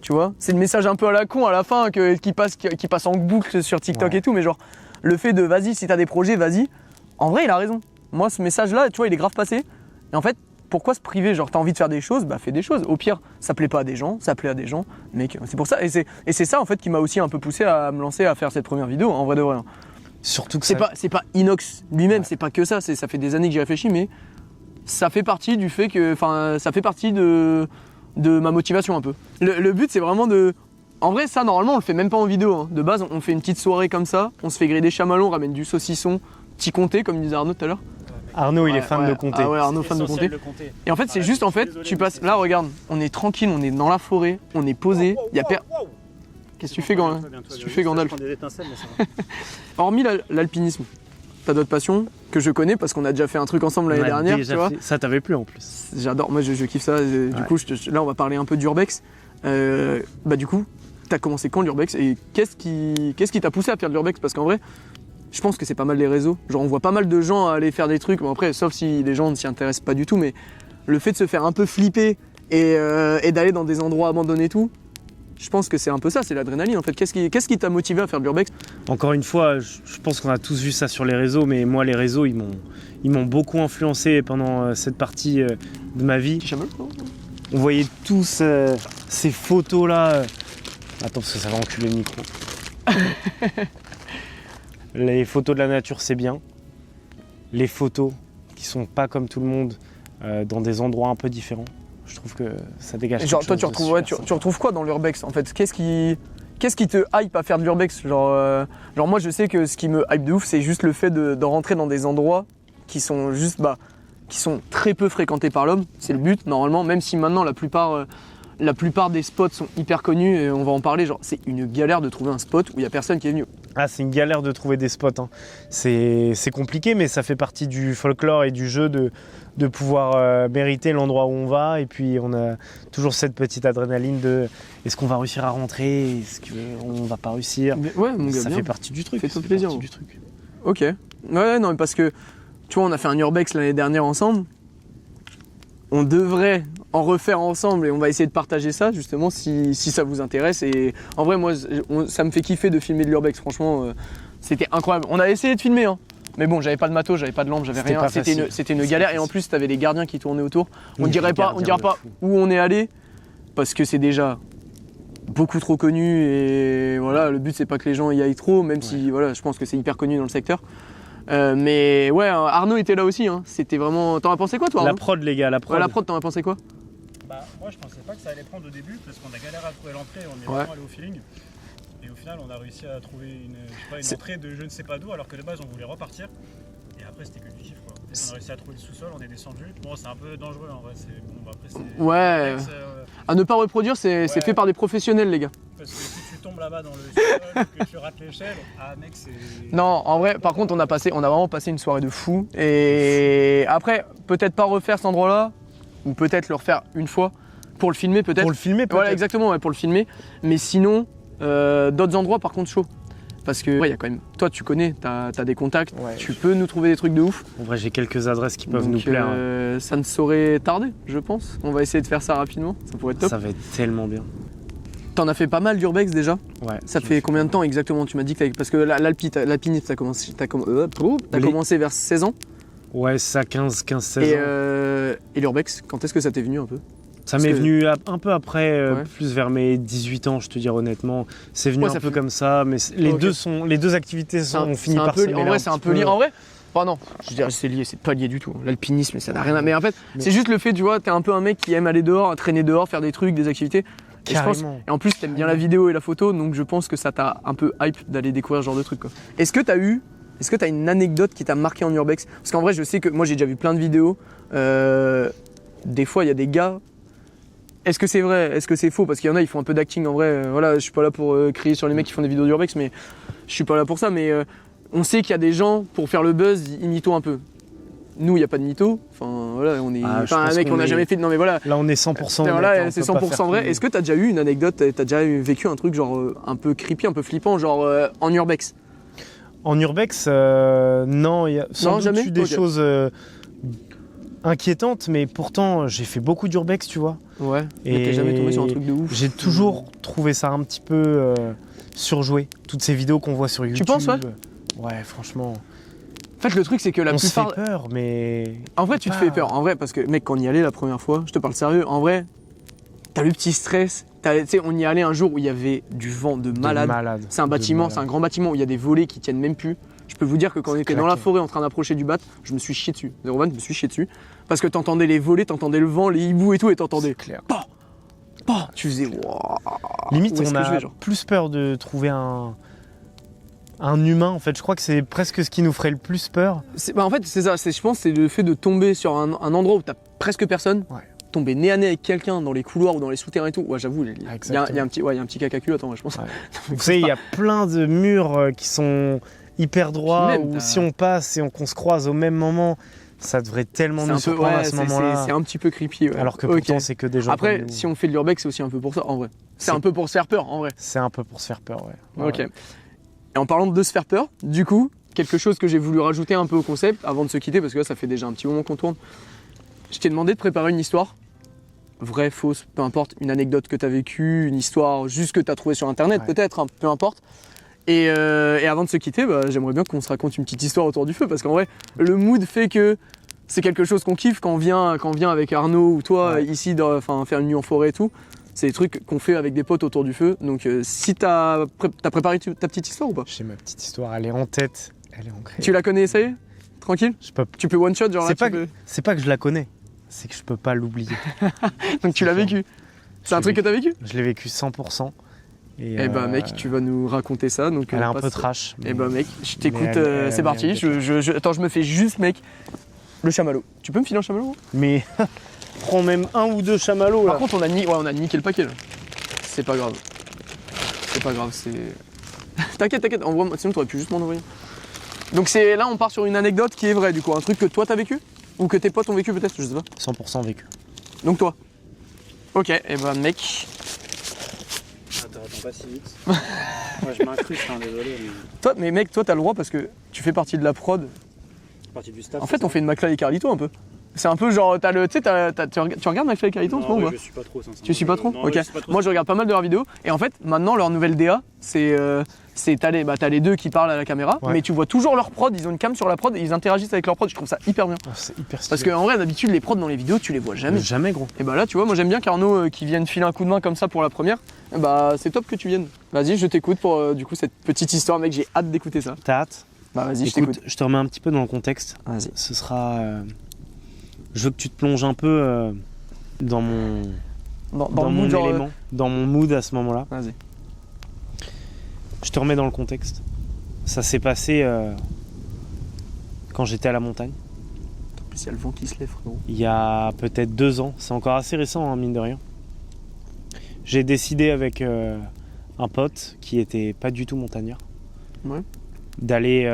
Speaker 1: tu vois, c'est le message un peu à la con à la fin qui passe en boucle sur TikTok
Speaker 2: Ouais.
Speaker 1: et tout, mais genre, le fait de vas-y, si t'as des projets, vas-y. En vrai, il a raison. Moi, ce message-là, tu vois, il est grave passé. Et en fait, pourquoi se priver? Genre, t'as envie de faire des choses, bah fais des choses. Au pire, ça plaît pas à des gens, ça plaît à des gens. Mec, c'est pour ça. Et c'est ça, en fait, qui m'a aussi un peu poussé à me lancer à faire cette première vidéo, en vrai de vrai.
Speaker 2: Surtout que
Speaker 1: C'est pas Inox lui-même,
Speaker 2: Ouais.
Speaker 1: c'est pas que ça. Ça fait des années que j'y réfléchis, mais ça fait partie du fait que. Enfin, ça fait partie de ma motivation un peu. Le but, c'est vraiment de. En vrai, ça, normalement, on le fait même pas en vidéo. Hein. De base, on fait une petite soirée comme ça, on se fait griller des chamallows, on ramène du saucisson, petit comté, comme disait Arnaud tout à l'heure.
Speaker 2: Arnaud, il est
Speaker 1: Ouais,
Speaker 2: fan
Speaker 1: ouais.
Speaker 2: de compter.
Speaker 1: Ah ouais, Arnaud,
Speaker 4: C'est
Speaker 1: fan de
Speaker 4: essentiel
Speaker 1: compter.
Speaker 4: de compter.
Speaker 1: Et en fait, c'est
Speaker 4: Ouais,
Speaker 1: juste,
Speaker 4: je
Speaker 1: en
Speaker 4: suis
Speaker 1: fait,
Speaker 4: désolé,
Speaker 1: tu
Speaker 4: mais
Speaker 1: passes.
Speaker 4: c'est
Speaker 1: Là,
Speaker 4: ça.
Speaker 1: regarde, on est tranquille, on est dans la forêt, on est posé. Il y a Qu'est-ce que tu fais, Gandalf? Qu'est-ce que tu fais, Gandalf?
Speaker 4: Je prends des étincelles, mais ça va.
Speaker 1: Hormis l'alpinisme, t'as d'autres passions que je connais parce qu'on a déjà fait un truc ensemble l'année
Speaker 2: On a
Speaker 1: dernière,
Speaker 2: déjà
Speaker 1: tu vois.
Speaker 2: fait- Ça t'avait plu en plus.
Speaker 1: J'adore, moi je kiffe ça. Du
Speaker 2: Ouais.
Speaker 1: coup, là, on va parler un peu d'Urbex. Bah, du coup, t'as commencé quand l'Urbex et qu'est-ce qui t'a poussé à faire de l'Urbex? Parce qu'en vrai, je pense que c'est pas mal les réseaux. Genre, on voit pas mal de gens aller faire des trucs. Bon, après, sauf si les gens ne s'y intéressent pas du tout, mais le fait de se faire un peu flipper et d'aller dans des endroits abandonnés et tout, je pense que c'est un peu ça, c'est l'adrénaline en fait. Qu'est-ce qui t'a motivé à faire de l'Urbex?
Speaker 2: Encore une fois, je pense qu'on a tous vu ça sur les réseaux, mais moi, les réseaux, ils m'ont beaucoup influencé pendant cette partie de ma vie.
Speaker 1: Petit chameau, non?
Speaker 2: On voyait tous ces photos-là. Attends, parce que ça va enculer le micro. Les photos de la nature, c'est bien. Les photos qui sont pas comme tout le monde, dans des endroits un peu différents, je trouve que ça dégage.
Speaker 1: Et genre,
Speaker 2: quelque
Speaker 1: toi,
Speaker 2: chose
Speaker 1: tu
Speaker 2: de
Speaker 1: retrouves,
Speaker 2: super
Speaker 1: tu
Speaker 2: sympa.
Speaker 1: retrouves quoi dans l'Urbex en fait? Qu'est-ce qui te hype à faire de l'Urbex? Genre, moi, je sais que ce qui me hype de ouf, c'est juste le fait de rentrer dans des endroits qui sont juste, qui sont très peu fréquentés par l'homme. C'est le but, normalement, même si maintenant, la plupart des spots sont hyper connus et on va en parler. Genre, c'est une galère de trouver un spot où il y a personne qui est venu.
Speaker 2: Ah, c'est une galère de trouver des spots. Hein. C'est compliqué, mais ça fait partie du folklore et du jeu de pouvoir mériter l'endroit où on va. Et puis, on a toujours cette petite adrénaline de est-ce qu'on va réussir à rentrer? Est-ce qu'on va pas réussir?
Speaker 1: Mais ouais, mon gars,
Speaker 2: Ça
Speaker 1: bien.
Speaker 2: fait partie du truc.
Speaker 1: Fais-toi
Speaker 2: ça fait
Speaker 1: plaisir,
Speaker 2: partie
Speaker 1: ouais.
Speaker 2: du truc.
Speaker 1: Ok. Ouais, non, mais parce que, tu vois, on a fait un Urbex l'année dernière ensemble. On devrait en refaire ensemble et on va essayer de partager ça, justement, si ça vous intéresse. Et en vrai, moi, ça me fait kiffer de filmer de l'Urbex. Franchement, c'était incroyable. On a essayé de filmer, hein. Mais bon, j'avais pas de matos, j'avais pas de lampe, j'avais
Speaker 2: C'était
Speaker 1: rien.
Speaker 2: pas
Speaker 1: C'était
Speaker 2: facile.
Speaker 1: une
Speaker 2: C'était
Speaker 1: galère.
Speaker 2: pas
Speaker 1: Et en
Speaker 2: facile.
Speaker 1: plus, t'avais les gardiens qui tournaient autour. On
Speaker 2: Oui,
Speaker 1: dira
Speaker 2: les
Speaker 1: pas
Speaker 2: gardiens de
Speaker 1: où on est allé, parce que c'est déjà beaucoup trop connu. Et voilà, le but, c'est pas que les gens y aillent trop, même si, voilà, je pense que c'est hyper connu dans le secteur. Mais ouais, Arnaud était là aussi. Hein. C'était vraiment. T'en as pensé quoi, toi,
Speaker 2: La
Speaker 1: Arnaud?
Speaker 2: prod, les gars, la prod.
Speaker 1: Ouais, la prod, t'en as pensé quoi?
Speaker 4: Bah, moi, je pensais pas que ça allait prendre au début parce qu'on a galéré à trouver l'entrée, on est
Speaker 1: Ouais.
Speaker 4: vraiment allé au feeling. Et au final, on a réussi à trouver une entrée de je ne sais pas d'où, alors que de base, on voulait repartir. Et après, c'était que du kiff, quoi. En fait, on a réussi à trouver le sous-sol, on est descendu. Bon, c'est un peu dangereux en vrai. Bon, après, c'est.
Speaker 1: Ouais. À ne pas reproduire, c'est
Speaker 4: Ouais.
Speaker 1: fait par des professionnels, les gars.
Speaker 4: Parce que si tu tombes là-bas dans le sous-sol, que tu rates l'échelle, ah mec, c'est.
Speaker 1: Non, en vrai, par contre, on a vraiment passé une soirée de fou. Et après, peut-être pas refaire cet endroit-là, ou peut-être le refaire une fois pour le filmer, peut-être.
Speaker 2: Pour le filmer, peut-être.
Speaker 1: Voilà, exactement, ouais, pour le filmer. Mais sinon, d'autres endroits, par contre, chaud. Parce que, ouais, il y a quand même. Toi, tu connais, t'as des contacts,
Speaker 2: Ouais.
Speaker 1: tu peux nous trouver des trucs de ouf.
Speaker 2: En vrai, j'ai quelques adresses qui peuvent
Speaker 1: Donc,
Speaker 2: nous plaire.
Speaker 1: ça ne saurait tarder, je pense. On va essayer de faire ça rapidement, ça pourrait être top.
Speaker 2: Ça va être tellement bien.
Speaker 1: T'en as fait pas mal d'Urbex déjà.
Speaker 2: Ouais.
Speaker 1: Ça te fait combien de temps exactement? Tu m'as dit que parce que l'alpinisme, t'as commencé vers 16 ans.
Speaker 2: Ouais, ça, 15, 16 ans.
Speaker 1: Et l'Urbex, quand est-ce que ça t'est venu un peu?
Speaker 2: Ça
Speaker 1: Parce
Speaker 2: m'est
Speaker 1: que-
Speaker 2: venu un peu après,
Speaker 1: Ouais.
Speaker 2: plus vers mes 18 ans, je te dire honnêtement. C'est venu
Speaker 1: Ouais,
Speaker 2: un
Speaker 1: ça
Speaker 2: peu
Speaker 1: fait-
Speaker 2: comme ça, mais les
Speaker 1: Ok.
Speaker 2: deux activités ont fini par se
Speaker 1: En
Speaker 2: mêler
Speaker 1: vrai,
Speaker 2: un
Speaker 1: c'est un
Speaker 2: petit
Speaker 1: peu lié. En vrai, enfin non, je dirais c'est lié, c'est pas lié du tout. L'alpinisme, ça n'a rien à. Mais en fait,
Speaker 2: Mais-
Speaker 1: c'est juste le fait, tu vois, t'es un peu un mec qui aime aller dehors, traîner dehors, faire des trucs, des activités. Et, je pense-
Speaker 2: Carrément.
Speaker 1: et en plus, t'aimes bien la vidéo et la photo, donc je pense que ça t'a un peu hype d'aller découvrir ce genre de trucs. Quoi. Est-ce que t'as une anecdote qui t'a marqué en urbex? Parce qu'en vrai, je sais que moi j'ai déjà vu plein de vidéos. Des fois, il y a des gars. Est-ce que c'est vrai? Est-ce que c'est faux? Parce qu'il y en a, ils font un peu d'acting en vrai. Voilà, je suis pas là pour crier sur les mecs qui font des vidéos d'urbex, mais je suis pas là pour ça. Mais on sait qu'il y a des gens, pour faire le buzz, ils mythos un peu. Nous, il n'y a pas de mytho. Enfin, voilà, on est.
Speaker 2: Ah, je
Speaker 1: Enfin, un
Speaker 2: pense
Speaker 1: mec,
Speaker 2: qu'on
Speaker 1: on n'a
Speaker 2: est-
Speaker 1: jamais fait de. Non, mais voilà.
Speaker 2: Là, on est 100%
Speaker 1: Et
Speaker 2: honnête,
Speaker 1: voilà,
Speaker 2: on
Speaker 1: c'est
Speaker 2: peut pas
Speaker 1: 100%
Speaker 2: faire
Speaker 1: vrai.
Speaker 2: plus.
Speaker 1: Est-ce que t'as déjà eu une anecdote, t'as déjà vécu un truc genre un peu creepy, un peu flippant, genre en urbex?
Speaker 2: En urbex, non, il y a sans
Speaker 1: Non,
Speaker 2: doute
Speaker 1: jamais
Speaker 2: eu des
Speaker 1: Ok.
Speaker 2: choses inquiétantes, mais pourtant, j'ai fait beaucoup d'urbex, tu vois.
Speaker 1: Ouais.
Speaker 2: Et
Speaker 1: Mais t'es jamais tombé sur un truc de ouf?
Speaker 2: J'ai toujours trouvé ça un petit peu surjoué. Toutes ces vidéos qu'on voit sur YouTube.
Speaker 1: penses, ouais
Speaker 2: Ouais, franchement.
Speaker 1: En fait, le truc, c'est que la
Speaker 2: On se fait
Speaker 1: plupart.
Speaker 2: peur, mais.
Speaker 1: En vrai, tu te
Speaker 2: pas-
Speaker 1: fais peur. En vrai, parce que, mec, quand on y allait la première fois, je te parle sérieux, en vrai, t'as le petit stress. Tu sais, on y allait un jour où il y avait du vent de malade. C'est un bâtiment, c'est un grand bâtiment où il y a des volets qui tiennent même plus. Je peux vous dire que quand on était dans la forêt en train d'approcher du bat, je me suis chié dessus. Roman, je me suis chié dessus. Parce que t'entendais les volets, t'entendais le vent, les hiboux et tout, et t'entendais.
Speaker 2: clair.
Speaker 1: Tu faisais. Wouah.
Speaker 2: Limite,
Speaker 1: Où est-ce
Speaker 2: on
Speaker 1: que je
Speaker 2: a
Speaker 1: vais, genre
Speaker 2: plus peur de trouver un humain, en fait. Je crois que c'est presque ce qui nous ferait le plus peur.
Speaker 1: En fait, c'est ça. Je pense c'est le fait de tomber sur un endroit où t'as presque personne.
Speaker 2: Ouais.
Speaker 1: Tomber nez à nez avec quelqu'un dans les couloirs ou dans les souterrains et tout. Ouais, j'avoue, il y a
Speaker 2: Exactement.
Speaker 1: un petit caca culotte, je pense.
Speaker 2: Ouais. Vous savez, il y a plein de murs qui sont hyper droits,
Speaker 1: Puis même,
Speaker 2: où
Speaker 1: t'as-
Speaker 2: si on passe et qu'on se croise au même moment, ça devrait tellement
Speaker 1: C'est
Speaker 2: nous
Speaker 1: un peu,
Speaker 2: surprendre à ce
Speaker 1: c'est
Speaker 2: moment-là.
Speaker 1: un petit peu creepy. Ouais.
Speaker 2: Alors que
Speaker 1: Ok.
Speaker 2: pourtant, c'est que des gens
Speaker 1: Après,
Speaker 2: comme nous.
Speaker 1: si on fait de l'urbex, c'est aussi un peu pour ça, en vrai. C'est
Speaker 2: C'est-
Speaker 1: un peu pour se faire peur, en vrai.
Speaker 2: C'est un peu pour se faire peur, ouais.
Speaker 1: Ok.
Speaker 2: Ouais.
Speaker 1: Et en parlant de se faire peur, du coup, quelque chose que j'ai voulu rajouter un peu au concept avant de se quitter, parce que là, ça fait déjà un petit moment qu'on tourne. Je t'ai demandé de préparer une histoire. Vraie, fausse, peu importe. Une anecdote que tu as vécue, une histoire juste que tu as trouvée sur internet,
Speaker 2: Ouais.
Speaker 1: peut-être, hein, peu importe. Et avant de se quitter, j'aimerais bien qu'on se raconte une petite histoire autour du feu, parce qu'en vrai, le mood fait que c'est quelque chose qu'on kiffe quand on vient avec Arnaud ou toi
Speaker 2: Ouais.
Speaker 1: ici, faire une nuit en forêt et tout. C'est des trucs qu'on fait avec des potes autour du feu. Donc si t'as préparé ta petite histoire ou pas?
Speaker 2: J'ai ma petite histoire, elle est en tête, elle est ancrée.
Speaker 1: Tu la connais, ça y est? Tranquille?
Speaker 2: Je peux-
Speaker 1: Tu peux one shot, genre là,
Speaker 2: C'est pas,
Speaker 1: tu peux-
Speaker 2: c'est pas que je la connais, c'est que je peux pas l'oublier.
Speaker 1: Donc tu l'as vécu. C'est un truc que t'as vécu?
Speaker 2: Je l'ai vécu 100%. Et
Speaker 1: Eh ben mec, tu vas nous raconter ça. Donc,
Speaker 2: Elle est un
Speaker 1: passe-
Speaker 2: peu trash.
Speaker 1: Eh ben mec, je t'écoute,
Speaker 2: mais elle-
Speaker 1: c'est
Speaker 2: elle-
Speaker 1: parti.
Speaker 2: elle-
Speaker 1: Attends, je me fais juste, mec, le chamallow. Tu peux me filer un chamallow, gros?
Speaker 2: Mais prends même un ou deux chamallows
Speaker 1: Par
Speaker 2: là.
Speaker 1: contre, on a niqué le paquet là. C'est pas grave. C'est pas grave, c'est. T'inquiète, envoie-moi, sinon t'aurais pu juste m'en envoyer. Donc c'est là, on part sur une anecdote qui est vraie, du coup, un truc que toi t'as vécu? Ou que tes potes ont vécu peut-être, je sais pas.
Speaker 2: 100% vécu.
Speaker 1: Donc toi. Ok, et ben mec.
Speaker 3: Attends, pas si vite. Moi je m'incruste, désolé. Mais...
Speaker 1: Mec, toi t'as le droit parce que tu fais partie de la prod.
Speaker 3: Partie du staff.
Speaker 1: En fait, on fait une McFly et Carlito un peu. C'est un peu genre, tu regardes McFly et Carlito en ce moment ou pas?
Speaker 3: Je suis pas trop, sincèrement.
Speaker 1: Tu suis pas trop?
Speaker 3: Non,
Speaker 1: Ok.
Speaker 3: je suis pas trop.
Speaker 1: Moi je regarde pas mal de leurs vidéos et en fait maintenant leur nouvelle DA t'as les deux qui parlent à la caméra
Speaker 2: Ouais.
Speaker 1: mais tu vois toujours leur prod, ils ont une cam sur la prod et ils interagissent avec leur prod, je trouve ça hyper bien.
Speaker 2: Oh, c'est hyper stylé.
Speaker 1: Parce qu'en vrai d'habitude les prods dans les vidéos tu les vois jamais.
Speaker 2: Jamais gros.
Speaker 1: Et bah là tu vois moi j'aime bien qu'Arnaud qui vienne filer un coup de main comme ça pour la première, bah c'est top que tu viennes. Vas-y je t'écoute pour du coup cette petite histoire mec, j'ai hâte d'écouter ça.
Speaker 2: T'as hâte?
Speaker 1: Bah vas-y je
Speaker 2: Écoute,
Speaker 1: t'écoute.
Speaker 2: je te remets un petit peu dans le contexte.
Speaker 1: Vas-y.
Speaker 2: Ce sera. Je veux que tu te plonges un peu dans mon.
Speaker 1: Dans
Speaker 2: dans
Speaker 1: le
Speaker 2: mon
Speaker 1: mood, genre,
Speaker 2: élément, dans mon mood à ce moment-là.
Speaker 1: Vas-y.
Speaker 2: Je te remets dans le contexte. Ça s'est passé quand j'étais à la montagne,
Speaker 1: En plus il y a le vent qui se lève frérot.
Speaker 2: il y a peut-être 2 ans. C'est encore assez récent, hein, mine de rien. J'ai décidé avec un pote qui était pas du tout montagnard
Speaker 1: Ouais.
Speaker 2: d'aller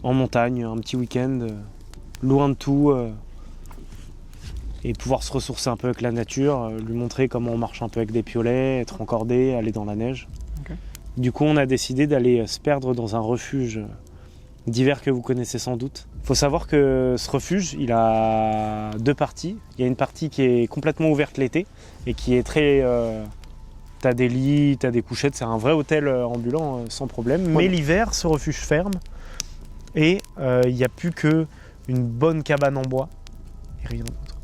Speaker 2: en montagne un petit week-end, loin de tout, et pouvoir se ressourcer un peu avec la nature, lui montrer comment on marche un peu avec des piolets, être encordé, aller dans la neige.
Speaker 1: Ok.
Speaker 2: Du coup, on a décidé d'aller se perdre dans un refuge d'hiver que vous connaissez sans doute. Il faut savoir que ce refuge, il a 2 parties. Il y a une partie qui est complètement ouverte l'été et qui est très... t'as des lits, t'as des couchettes, c'est un vrai hôtel ambulant sans problème.
Speaker 1: Ouais.
Speaker 2: Mais l'hiver, ce refuge ferme et il n'y a plus qu'une bonne cabane en bois et rien d'autre.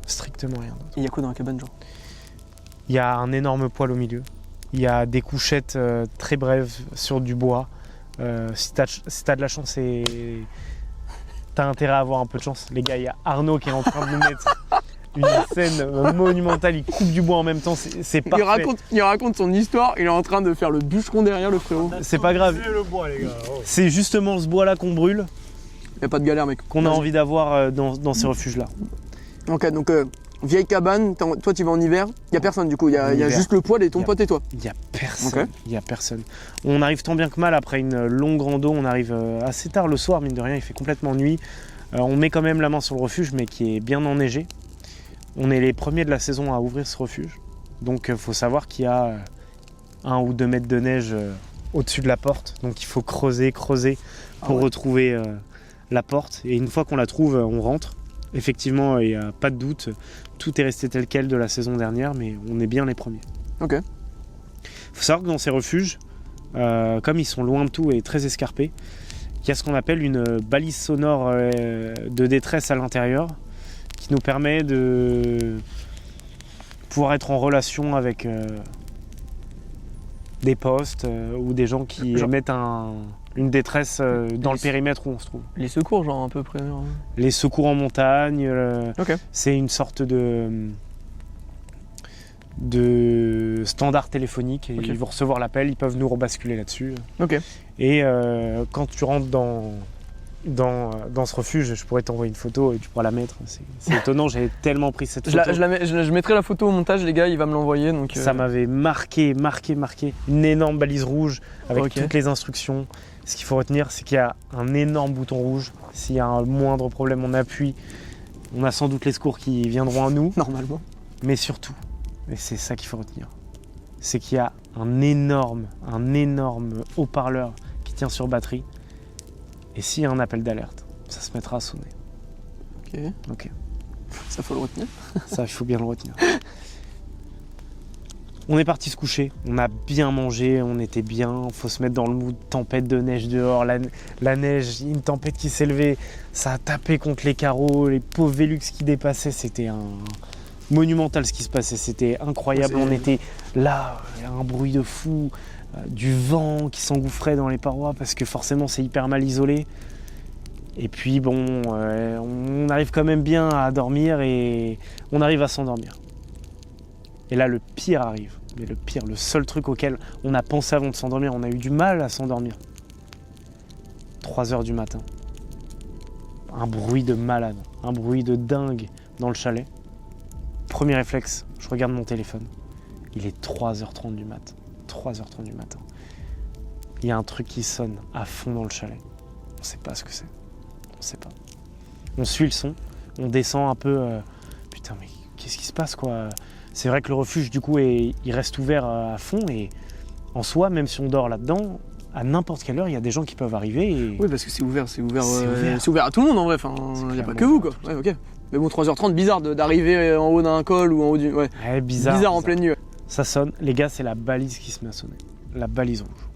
Speaker 2: Strictement rien d'autre.
Speaker 1: Il y a quoi dans la cabane, genre?
Speaker 2: Il y a un énorme poêle au milieu. Il y a des couchettes très brèves sur du bois. Si t'as de la chance et t'as intérêt à avoir un peu de chance, les gars, il y a Arnaud qui est en train de nous mettre une scène monumentale. Il coupe du bois en même temps, c'est parfait.
Speaker 1: Il raconte son histoire, il est en train de faire le bûcheron derrière le frérot.
Speaker 2: C'est pas grave.
Speaker 4: Le bois, les gars. Oh.
Speaker 2: C'est justement ce bois-là qu'on brûle,
Speaker 1: Y a pas de galère, mec.
Speaker 2: qu'on a
Speaker 1: Vas-y.
Speaker 2: envie d'avoir dans ces refuges-là.
Speaker 1: Ok, donc vieille cabane, toi tu vas en hiver, y a personne du coup, y a
Speaker 2: En hiver.
Speaker 1: juste le poêle et ton
Speaker 2: Y a-
Speaker 1: pote et toi.
Speaker 2: Il n'y a personne.
Speaker 1: Ok.
Speaker 2: Il y a personne. On arrive tant bien que mal après une longue rando. On arrive assez tard le soir, mine de rien. Il fait complètement nuit. On met quand même la main sur le refuge, mais qui est bien enneigé. On est les premiers de la saison à ouvrir ce refuge. Donc il faut savoir qu'il y a 1 ou 2 mètres de neige au-dessus de la porte. Donc il faut creuser pour retrouver la porte. Et une fois qu'on la trouve, on rentre. Effectivement, il n'y a pas de doute. Tout est resté tel quel de la saison dernière, mais on est bien les premiers.
Speaker 1: Ok.
Speaker 2: Il faut savoir que dans ces refuges, comme ils sont loin de tout et très escarpés, il y a ce qu'on appelle une balise sonore de détresse à l'intérieur qui nous permet de pouvoir être en relation avec des postes ou des gens qui
Speaker 1: Genre-
Speaker 2: émettent une détresse dans le périmètre où on se trouve.
Speaker 1: Les secours, genre à peu près.
Speaker 2: Les secours en montagne,
Speaker 1: Ok.
Speaker 2: c'est une sorte de standard téléphonique et
Speaker 1: Ok.
Speaker 2: ils vont recevoir l'appel, ils peuvent nous rebasculer là-dessus.
Speaker 1: Ok.
Speaker 2: Et quand tu rentres dans ce refuge, je pourrais t'envoyer une photo et tu pourras la mettre. C'est étonnant, j'ai tellement pris cette photo.
Speaker 1: Je mettrai la photo au montage, les gars, il va me l'envoyer. Donc,
Speaker 2: Ça m'avait marqué. Une énorme balise rouge avec
Speaker 1: Ok.
Speaker 2: toutes les instructions. Ce qu'il faut retenir, c'est qu'il y a un énorme bouton rouge. S'il y a un moindre problème, on appuie. On a sans doute les secours qui viendront à nous.
Speaker 1: Normalement.
Speaker 2: Mais surtout, et c'est ça qu'il faut retenir, c'est qu'il y a un énorme haut-parleur qui tient sur batterie. Et s'il y a un appel d'alerte, ça se mettra à sonner.
Speaker 1: Ok.
Speaker 2: Ok.
Speaker 1: Ça faut le retenir.
Speaker 2: Ça, il faut bien le retenir. On est parti se coucher, on a bien mangé, on était bien, faut se mettre dans le mood, tempête de neige dehors, la neige, une tempête qui s'est levée, ça a tapé contre les carreaux, les pauvres Velux qui dépassaient, c'était monumental ce qui se passait, c'était incroyable, on était là, il y a un bruit de fou, du vent qui s'engouffrait dans les parois parce que forcément c'est hyper mal isolé. Et puis bon, on arrive quand même bien à dormir et on arrive à s'endormir. Et là, le pire arrive. Mais le pire, le seul truc auquel on a pensé avant de s'endormir, on a eu du mal à s'endormir. 3h du matin. Un bruit de malade, un bruit de dingue dans le chalet. Premier réflexe, je regarde mon téléphone. Il est 3h30 du matin. 3h30 du matin. Il y a un truc qui sonne à fond dans le chalet. On ne sait pas ce que c'est. On ne sait pas. On suit le son, on descend un peu. Putain, mais qu'est-ce qui se passe, quoi? C'est vrai que le refuge, du coup, il reste ouvert à fond et en soi, même si on dort là-dedans, à n'importe quelle heure, il y a des gens qui peuvent arriver. Et...
Speaker 1: Oui, parce que c'est ouvert,
Speaker 2: C'est ouvert.
Speaker 1: c'est ouvert à tout le monde en vrai. Enfin,
Speaker 2: C'est
Speaker 1: il n'y a pas
Speaker 2: clairement
Speaker 1: que vous quoi.
Speaker 2: ouvert.
Speaker 1: Ouais, ok. Mais bon, 3h30, bizarre d'arriver en haut d'un col ou en haut d'une. Ouais.
Speaker 2: Ouais, bizarre.
Speaker 1: Bizarre en pleine nuit. Ouais.
Speaker 2: Ça sonne. Les gars, c'est la balise qui se met à sonner. La balise rouge.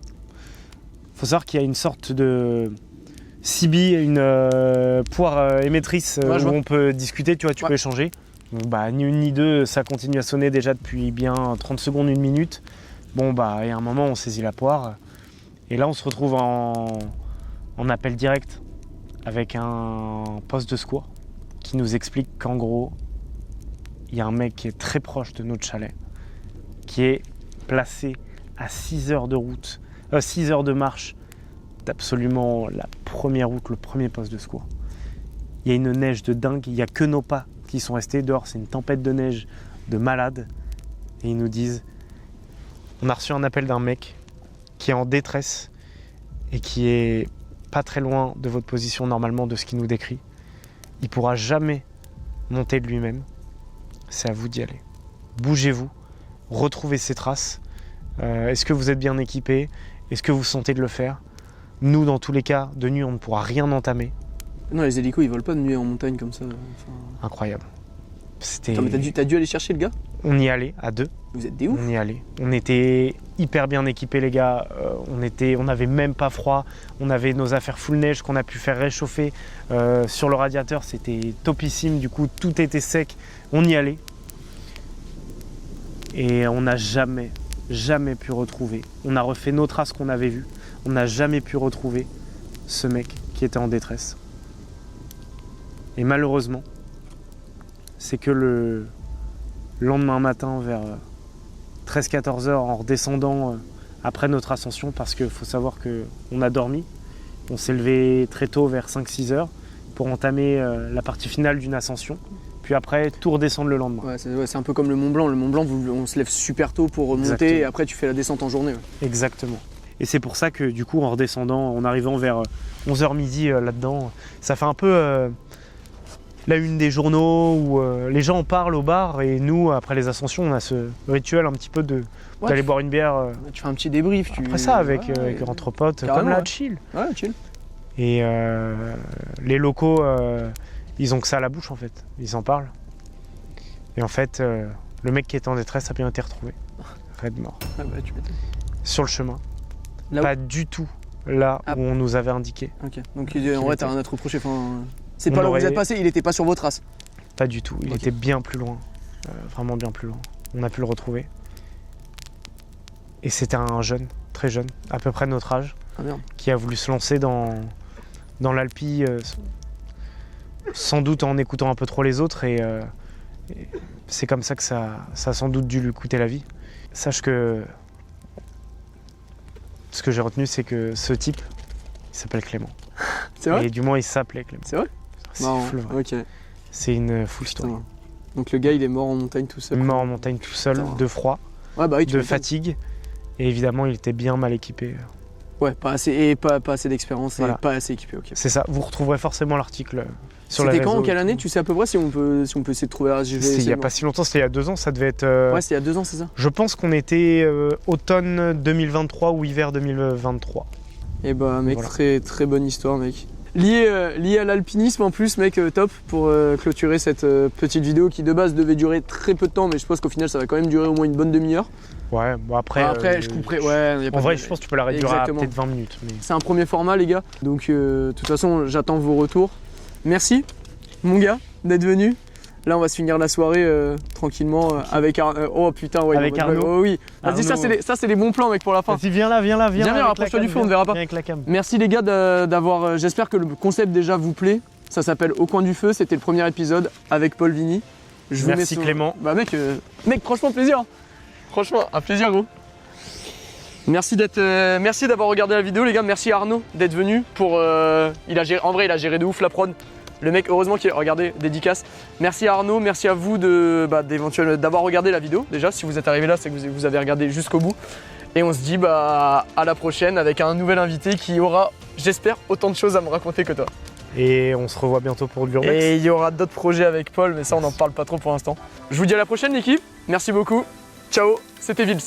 Speaker 2: Faut savoir qu'il y a une sorte de CB, une poire émettrice
Speaker 1: Ouais, je
Speaker 2: où
Speaker 1: vois.
Speaker 2: on peut discuter, tu vois, tu
Speaker 1: Ouais.
Speaker 2: peux échanger. Donc, bah, ni une ni deux, ça continue à sonner déjà depuis bien 30 secondes, 1 minute. Bon, bah, il y a un moment, on saisit la poire. Et là, on se retrouve en appel direct avec un poste de secours qui nous explique qu'en gros, il y a un mec qui est très proche de notre chalet, qui est placé à 6 heures de route, 6 heures de marche d'absolument la première route, le premier poste de secours. Il y a une neige de dingue, il n'y a que nos pas qui sont restés dehors, c'est une tempête de neige de malade. Et ils nous disent, on a reçu un appel d'un mec qui est en détresse et qui est pas très loin de votre position normalement de ce qu'il nous décrit. Il pourra jamais monter de lui-même. C'est à vous d'y aller. Bougez-vous, retrouvez ses traces. Est-ce que vous êtes bien équipé? Est-ce que vous sentez de le faire? Nous, dans tous les cas, de nuit, on ne pourra rien entamer.
Speaker 1: Non, les hélicos ils volent pas de nuit en montagne comme ça. Enfin...
Speaker 2: Incroyable. C'était...
Speaker 1: Attends, mais t'as dû aller chercher le gars?
Speaker 2: On y allait à 2.
Speaker 1: Vous êtes des ouf.
Speaker 2: On y allait. On était hyper bien équipés, les gars. On n'avait même pas froid. On avait nos affaires full neige qu'on a pu faire réchauffer sur le radiateur. C'était topissime. Du coup, tout était sec. On y allait. Et on n'a jamais pu retrouver. On a refait nos traces qu'on avait vues. On n'a jamais pu retrouver ce mec qui était en détresse. Et malheureusement, c'est que le lendemain matin vers 13-14 heures en redescendant après notre ascension, parce qu'il faut savoir qu'on a dormi, on s'est levé très tôt vers 5-6 heures pour entamer la partie finale d'une ascension, puis après tout redescendre le lendemain.
Speaker 1: Ouais, c'est un peu comme le Mont Blanc. Le Mont Blanc, on se lève super tôt pour remonter.
Speaker 2: Exactement.
Speaker 1: Et après tu fais la descente en journée. Ouais.
Speaker 2: Exactement. Et c'est pour ça que du coup en redescendant, en arrivant vers 11h midi là-dedans, ça fait un peu la une des journaux où les gens en parlent au bar, et nous après les ascensions on a ce rituel un petit peu d'aller boire une bière
Speaker 1: Tu fais un petit débrief.
Speaker 2: après ça avec entre potes,
Speaker 1: Carrément,
Speaker 2: comme là,
Speaker 1: ouais.
Speaker 2: chill.
Speaker 1: Ouais, chill.
Speaker 2: Et les locaux, ils ont que ça à la bouche en fait, ils en parlent. Et en fait, le mec qui était en détresse a bien été retrouvé, raide mort,
Speaker 1: Ah bah, tu m'étonnes.
Speaker 2: sur le chemin.
Speaker 1: Là où-
Speaker 2: Pas du tout là
Speaker 1: Ah.
Speaker 2: où on nous avait indiqué,
Speaker 1: Ok. Donc en vrai, t'as rien à te reprocher. Enfin, c'est
Speaker 2: On
Speaker 1: pas là où vous
Speaker 2: aurait-
Speaker 1: êtes passé. Il était pas sur vos traces.
Speaker 2: pas du tout. Il
Speaker 1: Ok.
Speaker 2: était bien plus loin, vraiment bien plus loin. On a pu le retrouver. Et c'était un jeune, très jeune, à peu près de notre âge,
Speaker 1: Ah merde.
Speaker 2: qui a voulu se lancer dans l'Alpi, sans doute en écoutant un peu trop les autres, et c'est comme ça que ça a sans doute dû lui coûter la vie. Sache que ce que j'ai retenu, c'est que ce type, il s'appelle Clément.
Speaker 1: C'est vrai.
Speaker 2: Et du moins, il s'appelait Clément.
Speaker 1: C'est vrai.
Speaker 2: C'est
Speaker 1: Marrant.
Speaker 2: full vrai.
Speaker 1: Ok.
Speaker 2: C'est une full story.
Speaker 1: Putain. Donc le gars, il est mort en montagne tout seul.
Speaker 2: Mort en montagne tout seul,
Speaker 1: Putain.
Speaker 2: de froid,
Speaker 1: Ouais, bah oui, tu
Speaker 2: de
Speaker 1: m'étonnes.
Speaker 2: fatigue, et évidemment, il était bien mal équipé.
Speaker 1: Ouais, pas assez, pas assez d'expérience et
Speaker 2: Voilà.
Speaker 1: pas assez équipé. Ok.
Speaker 2: C'est ça, vous retrouverez forcément l'article sur les
Speaker 1: C'était quand,
Speaker 2: réseaux
Speaker 1: en quelle
Speaker 2: et
Speaker 1: année?
Speaker 2: tout.
Speaker 1: Tu sais à peu près si on peut essayer de trouver. Je vais
Speaker 2: C'était il
Speaker 1: essayer
Speaker 2: n'y a
Speaker 1: de
Speaker 2: pas
Speaker 1: voir.
Speaker 2: si longtemps, c'était il y a 2 ans, ça devait être...
Speaker 1: Ouais, c'était il y a 2 ans, c'est ça.
Speaker 2: Je pense qu'on était automne 2023 ou hiver 2023.
Speaker 1: Et bah mec,
Speaker 2: Voilà.
Speaker 1: très très bonne histoire mec. Lié à l'alpinisme en plus mec, top pour clôturer cette petite vidéo qui de base devait durer très peu de temps, mais je pense qu'au final ça va quand même durer au moins une bonne demi-heure.
Speaker 2: Ouais, bon après...
Speaker 1: Après je couperai, ouais. Y a pas
Speaker 2: En
Speaker 1: de-
Speaker 2: vrai, je pense que tu peux la réduire à
Speaker 1: Exactement.
Speaker 2: peut-être 20 minutes. Mais...
Speaker 1: C'est un premier format les gars, donc de toute façon j'attends vos retours. Merci mon gars d'être venu. Là on va se finir la soirée tranquillement avec Arnaud. Oh putain ouais.
Speaker 2: Avec
Speaker 1: non,
Speaker 2: Arnaud.
Speaker 1: Oh oui. Vas-y, ça
Speaker 2: Arnaud.
Speaker 1: c'est les bons plans mec pour la fin.
Speaker 2: Vas-y, viens là, viens là, viens
Speaker 1: Viens,
Speaker 2: là.
Speaker 1: viens,
Speaker 2: avec la
Speaker 1: rapproche-toi du
Speaker 2: cam,
Speaker 1: feu, on
Speaker 2: viens.
Speaker 1: verra pas.
Speaker 2: Viens avec la cam.
Speaker 1: Merci les gars d'avoir. J'espère que le concept déjà vous plaît. Ça s'appelle Au coin du feu. C'était le premier épisode avec Paul Vigny. Je vous
Speaker 2: Merci
Speaker 1: mets
Speaker 2: Clément.
Speaker 1: Bah mec, franchement plaisir. Franchement un plaisir gros. Merci d'avoir regardé la vidéo les gars. Merci Arnaud d'être venu pour. En vrai il a géré de ouf la prod. Le mec heureusement qu'il a regardé dédicace. Merci à Arnaud, merci à vous d'avoir regardé la vidéo. Déjà si vous êtes arrivé là c'est que vous avez regardé jusqu'au bout. Et on se dit à la prochaine avec un nouvel invité qui aura, j'espère, autant de choses à me raconter que toi.
Speaker 2: Et on se revoit bientôt pour l'Urbex.
Speaker 1: Et il y aura d'autres projets avec Paul, mais ça on n'en parle pas trop pour l'instant. Je vous dis à la prochaine l'équipe, merci beaucoup, ciao, c'était Vils.